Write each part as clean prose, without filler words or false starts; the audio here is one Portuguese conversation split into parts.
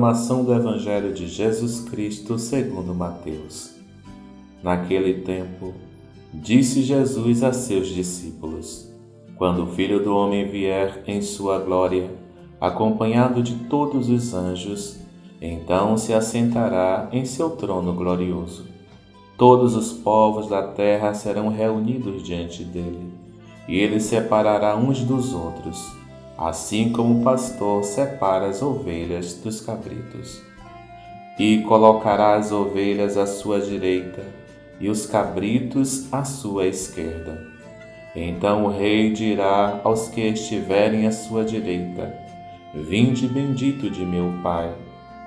Proclamação do Evangelho de Jesus Cristo segundo Mateus. Naquele tempo, disse Jesus a seus discípulos: Quando o Filho do Homem vier em sua glória, acompanhado de todos os anjos, então se assentará em seu trono glorioso. Todos os povos da terra serão reunidos diante dele, e ele separará uns dos outros, assim como o pastor separa as ovelhas dos cabritos. E colocará as ovelhas à sua direita e os cabritos à sua esquerda. Então o rei dirá aos que estiverem à sua direita: Vinde bendito de meu Pai,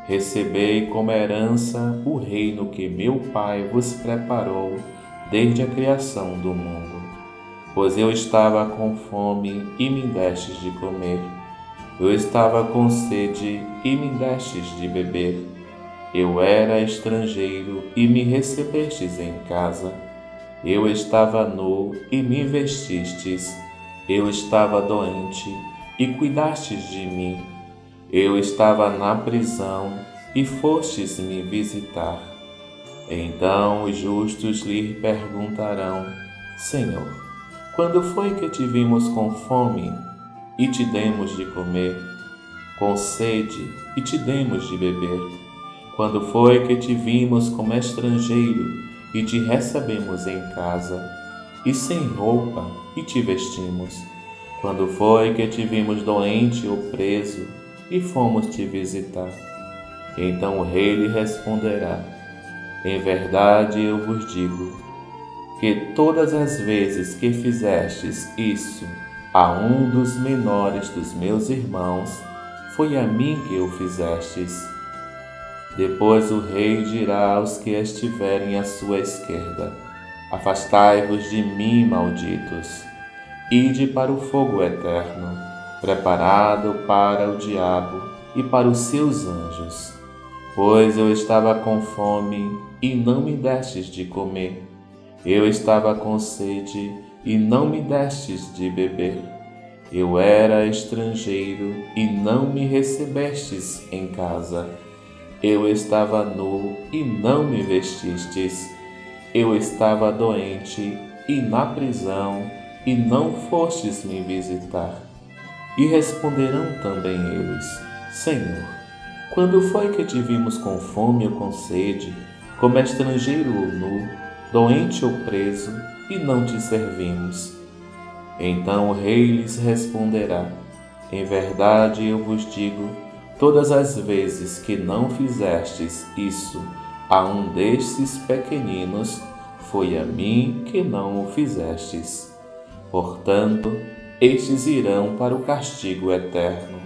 recebei como herança o reino que meu Pai vos preparou desde a criação do mundo. Pois eu estava com fome e me destes de comer. Eu estava com sede e me destes de beber. Eu era estrangeiro e me recebestes em casa. Eu estava nu e me vestistes. Eu estava doente e cuidastes de mim. Eu estava na prisão e fostes me visitar. Então os justos lhe perguntarão: Senhor, quando foi que te vimos com fome e te demos de comer, com sede e te demos de beber? Quando foi que te vimos como estrangeiro e te recebemos em casa, e sem roupa e te vestimos? Quando foi que te vimos doente ou preso e fomos te visitar? Então o rei lhe responderá: Em verdade eu vos digo, que todas as vezes que fizestes isso a um dos menores dos meus irmãos, foi a mim que o fizestes. Depois o rei dirá aos que estiverem à sua esquerda: Afastai-vos de mim, malditos, ide para o fogo eterno, preparado para o diabo e para os seus anjos. Pois eu estava com fome e não me destes de comer. Eu estava com sede e não me destes de beber. Eu era estrangeiro e não me recebestes em casa. Eu estava nu e não me vestistes. Eu estava doente e na prisão e não fostes me visitar. E responderão também eles: Senhor, quando foi que te vimos com fome ou com sede, como estrangeiro ou nu, doente ou preso, e não te servimos? Então o rei lhes responderá: Em verdade eu vos digo, todas as vezes que não fizestes isso a um destes pequeninos, foi a mim que não o fizestes. Portanto, estes irão para o castigo eterno,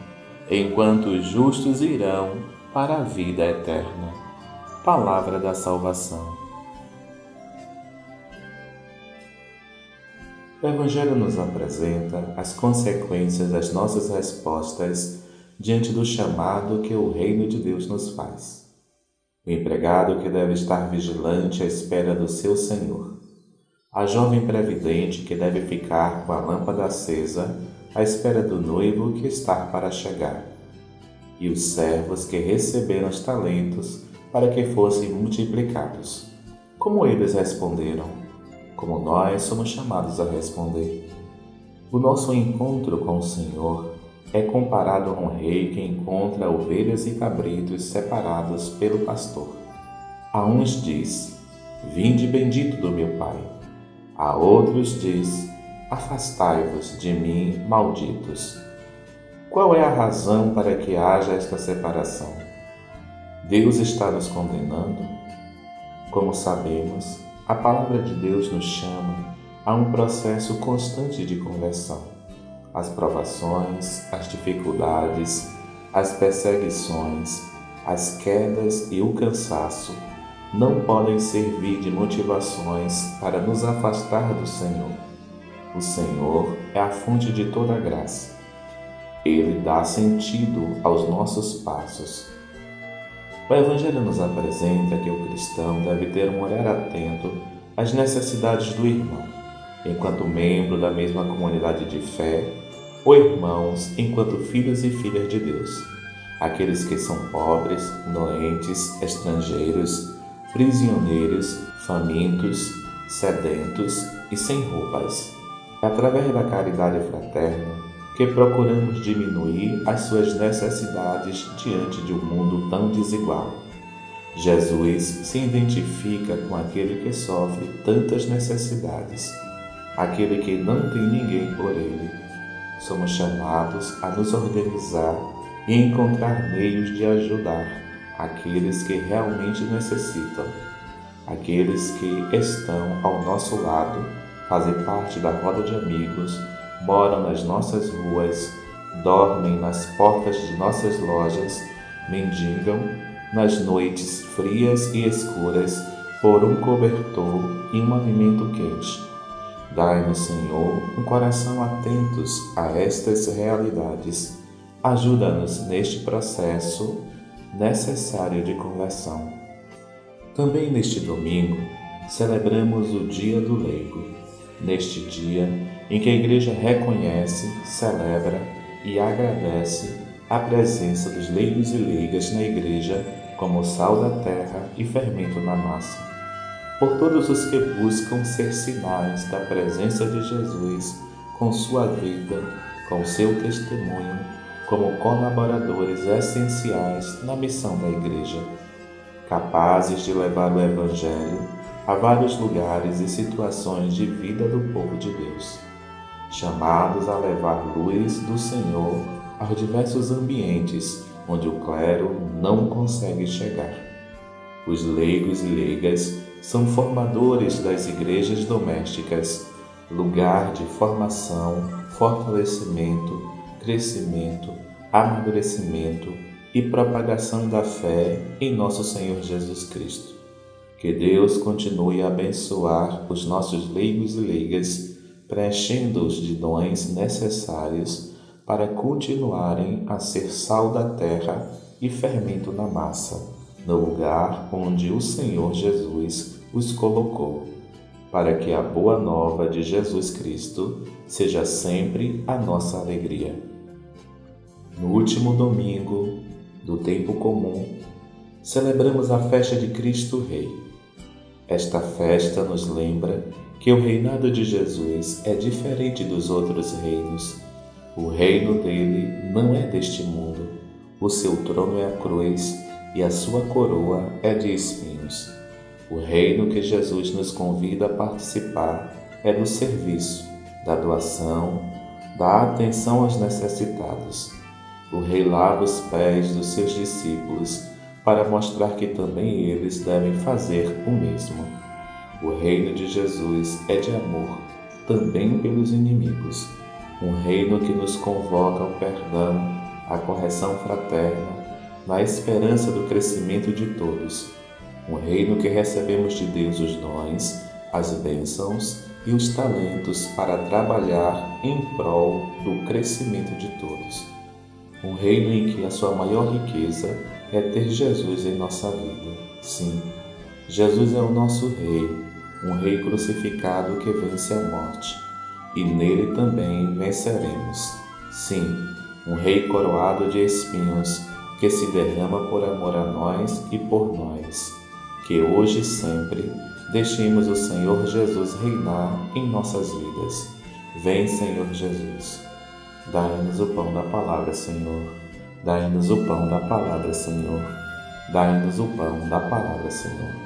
enquanto os justos irão para a vida eterna. Palavra da salvação. O Evangelho nos apresenta as consequências das nossas respostas diante do chamado que o Reino de Deus nos faz. O empregado que deve estar vigilante à espera do seu Senhor. A jovem previdente que deve ficar com a lâmpada acesa à espera do noivo que está para chegar. E os servos que receberam os talentos para que fossem multiplicados. Como eles responderam? Como nós somos chamados a responder. O nosso encontro com o Senhor é comparado a um rei que encontra ovelhas e cabritos separados pelo pastor. A uns diz: Vinde bendito do meu Pai. A outros diz: Afastai-vos de mim, malditos. Qual é a razão para que haja esta separação? Deus está nos condenando? Como sabemos, a palavra de Deus nos chama a um processo constante de conversão. As provações, as dificuldades, as perseguições, as quedas e o cansaço não podem servir de motivações para nos afastar do Senhor. O Senhor é a fonte de toda graça. Ele dá sentido aos nossos passos. O Evangelho nos apresenta que o cristão deve ter um olhar atento às necessidades do irmão, enquanto membro da mesma comunidade de fé, ou irmãos enquanto filhos e filhas de Deus, aqueles que são pobres, doentes, estrangeiros, prisioneiros, famintos, sedentos e sem roupas. É através da caridade fraterna que procuramos diminuir as suas necessidades diante de um mundo tão desigual. Jesus se identifica com aquele que sofre tantas necessidades, aquele que não tem ninguém por ele. Somos chamados a nos organizar e encontrar meios de ajudar aqueles que realmente necessitam, aqueles que estão ao nosso lado, fazem parte da roda de amigos, moram nas nossas ruas, dormem nas portas de nossas lojas, mendigam nas noites frias e escuras por um cobertor e um alimento quente. Dai-nos, Senhor, um coração atentos a estas realidades. Ajuda-nos neste processo necessário de conversão. Também neste domingo, celebramos o Dia do Leigo. Neste dia em que a Igreja reconhece, celebra e agradece a presença dos leigos e leigas na Igreja como sal da terra e fermento na massa. Por todos os que buscam ser sinais da presença de Jesus com sua vida, com seu testemunho, como colaboradores essenciais na missão da Igreja, capazes de levar o Evangelho a vários lugares e situações de vida do povo de Deus, chamados a levar luz do Senhor aos diversos ambientes onde o clero não consegue chegar. Os leigos e leigas são formadores das igrejas domésticas, lugar de formação, fortalecimento, crescimento, amadurecimento e propagação da fé em nosso Senhor Jesus Cristo. Que Deus continue a abençoar os nossos leigos e leigas, preenchendo-os de dons necessários para continuarem a ser sal da terra e fermento na massa, no lugar onde o Senhor Jesus os colocou, para que a boa nova de Jesus Cristo seja sempre a nossa alegria. No último domingo do tempo comum, celebramos a festa de Cristo Rei. Esta festa nos lembra que o reinado de Jesus é diferente dos outros reinos. O reino dele não é deste mundo. O seu trono é a cruz e a sua coroa é de espinhos. O reino que Jesus nos convida a participar é do serviço, da doação, da atenção aos necessitados. O Rei lava os pés dos seus discípulos para mostrar que também eles devem fazer o mesmo. O reino de Jesus é de amor, também pelos inimigos. Um reino que nos convoca ao perdão, à correção fraterna, na esperança do crescimento de todos. Um reino que recebemos de Deus os dons, as bênçãos e os talentos para trabalhar em prol do crescimento de todos. Um reino em que a sua maior riqueza é ter Jesus em nossa vida. Sim, Jesus é o nosso Rei, um Rei crucificado que vence a morte, e nele também venceremos. Sim, um Rei coroado de espinhos que se derrama por amor a nós e por nós. Que hoje e sempre deixemos o Senhor Jesus reinar em nossas vidas. Vem, Senhor Jesus. Dai-nos o pão da palavra, Senhor. Dai-nos o pão da palavra, Senhor. Dai-nos o pão da palavra, Senhor.